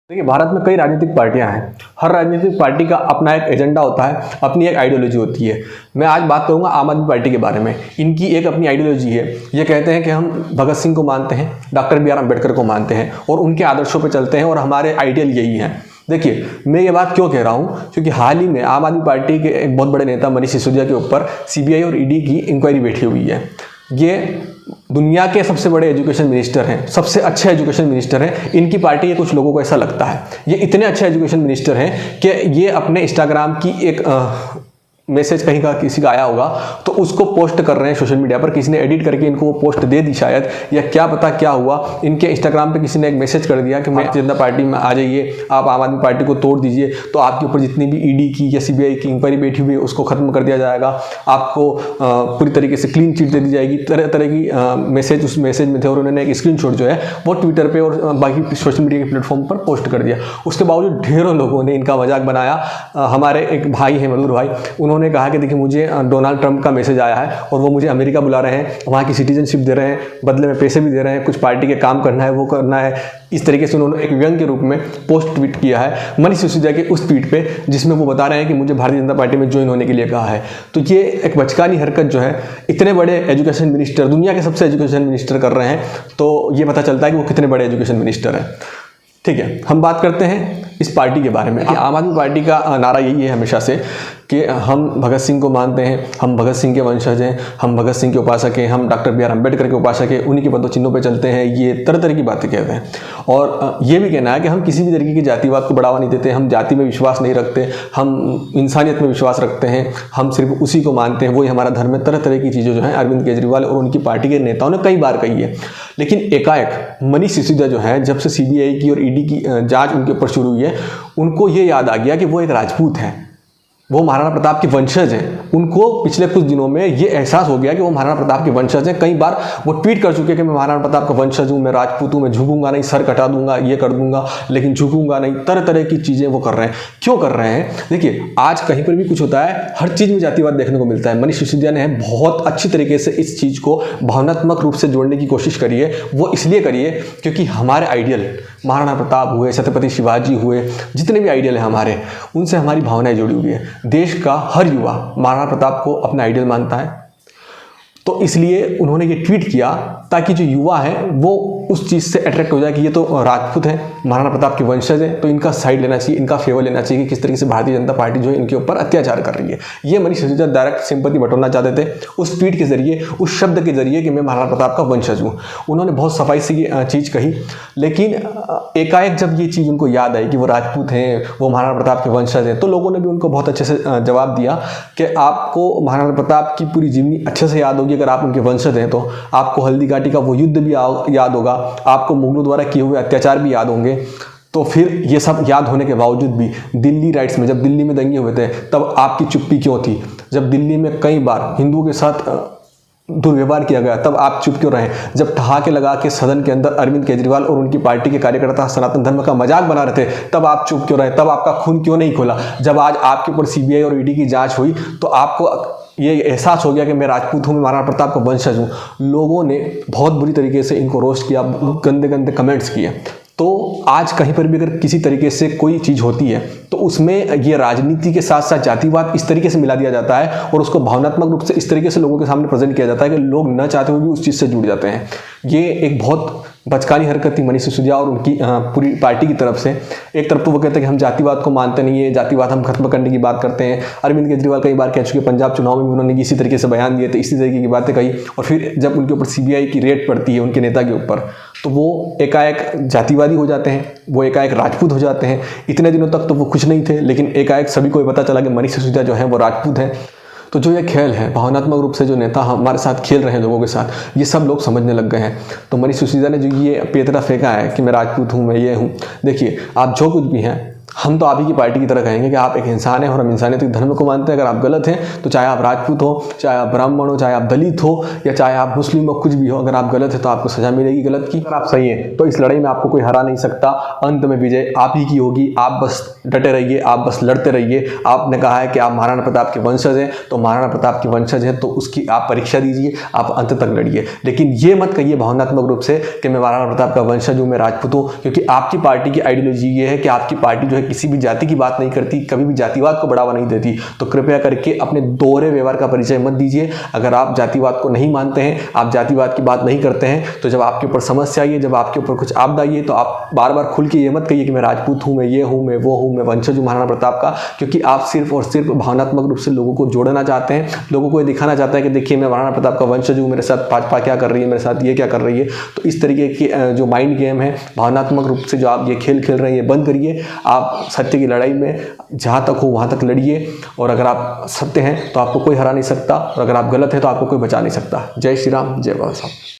देखिए, भारत में कई राजनीतिक पार्टियां हैं। हर राजनीतिक पार्टी का अपना एक एजेंडा होता है, अपनी एक आइडियोलॉजी होती है। मैं आज बात करूंगा आम आदमी पार्टी के बारे में। इनकी एक अपनी आइडियोलॉजी है। ये कहते हैं कि हम भगत सिंह को मानते हैं, डॉक्टर बी आर अम्बेडकर को मानते हैं और उनके आदर्शों पर चलते हैं और हमारे आइडियल यही हैं। देखिए, मैं ये बात क्यों कह रहा हूँ, क्योंकि हाल ही में आम आदमी पार्टी के एक बहुत बड़े नेता मनीष सिसोदिया के ऊपर सीबीआई और ईडी की इंक्वायरी बैठी हुई है। ये दुनिया के सबसे बड़े एजुकेशन मिनिस्टर हैं, सबसे अच्छे एजुकेशन मिनिस्टर हैं। इनकी पार्टी के कुछ लोगों को ऐसा लगता है ये इतने अच्छे एजुकेशन मिनिस्टर हैं कि ये अपने इंस्टाग्राम की एक मैसेज कहीं का किसी का आया होगा तो उसको पोस्ट कर रहे हैं सोशल मीडिया पर। किसी ने एडिट करके इनको वो पोस्ट दे दी शायद, या क्या पता क्या हुआ। इनके इंस्टाग्राम पे किसी ने एक मैसेज कर दिया कि भारतीय जनता पार्टी में आ जाइए, आप आम आदमी पार्टी को तोड़ दीजिए, तो आपके ऊपर जितनी भी ईडी की या सीबीआई की इंक्वायरी बैठी हुई है उसको खत्म कर दिया जाएगा, आपको पूरी तरीके से क्लीन चिट दे दी जाएगी। तरह तरह की मैसेज उस मैसेज में थे और उन्होंने एक स्क्रीनशॉट जो है वो ट्विटर पर और बाकी सोशल मीडिया के प्लेटफॉर्म पर पोस्ट कर दिया। उसके बावजूद ढेरों लोगों ने इनका मजाक बनाया। हमारे एक भाई हैं मधुर भाई, उन्होंने कहा कि देखिए मुझे डोनाल्ड ट्रंप का मैसेज आया है और वो मुझे अमेरिका बुला रहे हैं, वहाँ की सिटीजनशिप दे रहे हैं, बदले में पैसे भी दे रहे हैं, कुछ पार्टी के काम करना है वो करना है। इस तरीके से उन्होंने एक व्यंग के रूप में पोस्ट ट्वीट किया है मनीष सिसोदिया के उस ट्वीट पे, जिसमें वो बता रहे हैं कि मुझे भारतीय जनता पार्टी में ज्वाइन होने के लिए कहा है। तो ये एक बचकानी हरकत जो है इतने बड़े एजुकेशन मिनिस्टर, दुनिया के सबसे एजुकेशन मिनिस्टर कर रहे हैं, तो ये पता चलता है कि वो कितने बड़े एजुकेशन मिनिस्टर हैं। ठीक है, हम बात करते हैं इस पार्टी के बारे में। आम आदमी पार्टी का नारा यही है हमेशा से कि हम भगत सिंह को मानते हैं, हम भगत सिंह के वंशज हैं, हम भगत सिंह के उपासक हैं, हम डॉक्टर बी आर अम्बेडकर के उपासक हैं, उन्हीं के पदों चिन्हों पे चलते हैं। ये तरह तरह की बातें कहते हैं और ये भी कहना है कि हम किसी भी तरीके की जातिवाद को बढ़ावा नहीं देते, हम जाति में विश्वास नहीं रखते, हम इंसानियत में विश्वास रखते हैं, हम सिर्फ उसी को मानते हैं, वही हमारा धर्म है। तरह तरह की चीज़ें जो हैं अरविंद केजरीवाल और उनकी पार्टी के नेताओं ने कई बार कही है। लेकिन एकाएक मनीष सिसोदिया जो है, जब से सीबीआई की और ईडी की जाँच उनके ऊपर शुरू हुई है, उनको ये याद आ गया कि वो एक राजपूत हैं, वो महाराणा प्रताप के वंशज हैं। उनको पिछले कुछ दिनों में ये एहसास हो गया कि वो महाराणा प्रताप के वंशज हैं। कई बार वो ट्वीट कर चुके हैं कि मैं महाराणा प्रताप का वंशज हूँ, मैं राजपूत हूँ, मैं झुकूंगा नहीं, सर कटा दूंगा, ये कर दूंगा, लेकिन झुकूंगा नहीं। तरह तरह की चीज़ें वो कर रहे हैं। क्यों कर रहे हैं? देखिए, आज कहीं पर भी कुछ होता है, हर चीज़ में जातिवाद देखने को मिलता है। मनीष सिसोदिया ने बहुत अच्छी तरीके से इस चीज़ को भावनात्मक रूप से जोड़ने की कोशिश करी है। वो इसलिए करी है क्योंकि हमारे आइडियल महाराणा प्रताप हुए, छत्रपति शिवाजी हुए, जितने भी आइडियल हैं हमारे, उनसे हमारी भावनाएं जुड़ी हुई है। देश का हर युवा महाराणा प्रताप को अपना आइडियल मानता है, तो इसलिए उन्होंने ये ट्वीट किया ताकि जो युवा है वो उस चीज़ से अट्रैक्ट हो जाए कि ये तो राजपूत हैं, महाराणा प्रताप के वंशज हैं, तो इनका साइड लेना चाहिए, इनका फेवर लेना चाहिए कि किस तरीके से भारतीय जनता पार्टी जो है इनके ऊपर अत्याचार कर रही है। ये मनीष सिसोदिया डायरेक्ट सिंपैथी बटोरना चाहते थे उस ट्वीट के जरिए, उस शब्द के जरिए कि मैं महाराणा प्रताप का वंशज हूँ। उन्होंने बहुत सफाई से ये चीज़ कही, लेकिन एकाएक जब ये चीज़ उनको याद आई कि वो राजपूत हैं, वो महाराणा प्रताप के वंशज हैं, तो लोगों ने भी उनको बहुत अच्छे से जवाब दिया कि आपको महाराणा प्रताप की पूरी जीवनी अच्छे से याद होगी अगर आप उनके वंशज हैं, तो आपको हल्दी घाटी का वो युद्ध भी याद होगा, आपको मुगलों द्वारा किए हुए अत्याचार भी याद होंगे। तो फिर ये सब याद होने के बावजूद भी दिल्ली राइट्स में, जब दिल्ली में दंगे हुए थे, तब आपकी चुप्पी क्यों थी? जब दिल्ली में कई बार हिंदुओं के साथ दुर्व्यवहार किया गया, तब आप चुप क्यों रहे? जब ठहाके लगा के सदन के अंदर अरविंद केजरीवाल और उनकी पार्टी के कार्यकर्ता सनातन धर्म का मजाक बना रहे थे, तब आप चुप क्यों रहे? तब आपका खून क्यों नहीं खोला? जब आज आपके ऊपर सीबीआई और ईडी की जांच हुई तो आपको ये एहसास हो गया कि मैं राजपूत हूँ, मैं महाराणा प्रताप का वंशज हूँ। लोगों ने बहुत बुरी तरीके से इनको रोस्ट किया, गंदे गंदे कमेंट्स किए। तो आज कहीं पर भी अगर किसी तरीके से कोई चीज़ होती है तो उसमें ये राजनीति के साथ साथ जातिवाद इस तरीके से मिला दिया जाता है और उसको भावनात्मक रूप से इस तरीके से लोगों के सामने प्रेजेंट किया जाता है कि लोग न चाहते हुए भी उस चीज़ से जुड़ जाते हैं। ये एक बहुत बचकानी हरकत थी मनीष सिसोदिया और उनकी पूरी पार्टी की तरफ से। एक तरफ तो वो कहते हैं कि हम जातिवाद को मानते नहीं है, जातिवाद हम खत्म करने की बात करते हैं। अरविंद केजरीवाल कई बार कह चुके, पंजाब चुनाव में भी उन्होंने इसी तरीके से बयान दिए थे, इसी तरीके की बातें कही, और फिर जब उनके ऊपर सीबीआई की रेड पड़ती है उनके नेता के ऊपर, तो वो एकाएक जातिवादी हो जाते हैं, वो एकाएक राजपूत हो जाते हैं। इतने दिनों तक तो वो कुछ नहीं थे, लेकिन एकाएक सभी को पता चला कि मनीष सिसोदिया जो है वो राजपूत हैं। तो जो ये खेल है, भावनात्मक रूप से जो नेता हमारे साथ खेल रहे हैं लोगों के साथ, ये सब लोग समझने लग गए हैं। तो मनीष सिसोदिया ने जो ये पेतरा फेंका है कि मैं राजपूत हूँ, मैं ये हूँ, देखिए आप जो कुछ भी हैं, हम तो आप ही की पार्टी की तरह कहेंगे कि आप एक इंसान हैं और हम इंसानियत धर्म को मानते हैं। अगर आप गलत हैं तो चाहे आप राजपूत हो, चाहे आप ब्राह्मण हो, चाहे आप दलित हो, या चाहे आप मुस्लिम हो, कुछ भी हो, अगर आप गलत है तो आपको सजा मिलेगी गलत की। अगर आप सही हैं तो इस लड़ाई में आपको कोई हरा नहीं सकता। अंत में विजय आप ही की होगी। आप बस डटे रहिए, आप बस लड़ते रहिए। आपने कहा है कि आप महाराणा प्रताप के वंशज हैं, तो महाराणा प्रताप के वंशज हैं तो उसकी आप परीक्षा दीजिए, आप अंत तक लड़िए। लेकिन ये मत कहिए भावनात्मक रूप से कि मैं महाराणा प्रताप का वंशज हूँ, मैं राजपूत हूँ, क्योंकि आपकी पार्टी की आइडियोलॉजी ये है कि आपकी पार्टी जो है किसी भी जाति की बात नहीं करती, कभी भी जातिवाद को बढ़ावा नहीं देती। तो कृपया करके अपने दोहरे व्यवहार का परिचय मत दीजिए। अगर आप जातिवाद को नहीं मानते हैं, आप जातिवाद की बात नहीं करते हैं, तो जब आपके ऊपर समस्या आई है, जब आपके ऊपर कुछ आपदा आई है, तो आप बार बार खुल के ये मत कहिए कि मैं राजपूत हूँ, मैं ये हूँ, मैं वो हूँ, मैं वंशज हूँ महाराणा प्रताप का, क्योंकि आप सिर्फ और सिर्फ भावनात्मक रूप से लोगों को जोड़ना चाहते हैं, लोगों को ये दिखाना चाहते हैं कि देखिए मैं महाराणा प्रताप का वंशज हूँ, मेरे साथ भाजपा क्या कर रही है, मेरे साथ ये क्या कर रही है। तो इस तरीके की जो माइंड गेम है, भावनात्मक रूप से जो आप ये खेल खेल रहे हैं, ये बंद करिए। आप सत्य की लड़ाई में जहाँ तक हो वहाँ तक लड़िए, और अगर आप सत्य हैं तो आपको कोई हरा नहीं सकता, और अगर आप गलत हैं तो आपको कोई बचा नहीं सकता। जय श्री राम, जय बाबा साहब।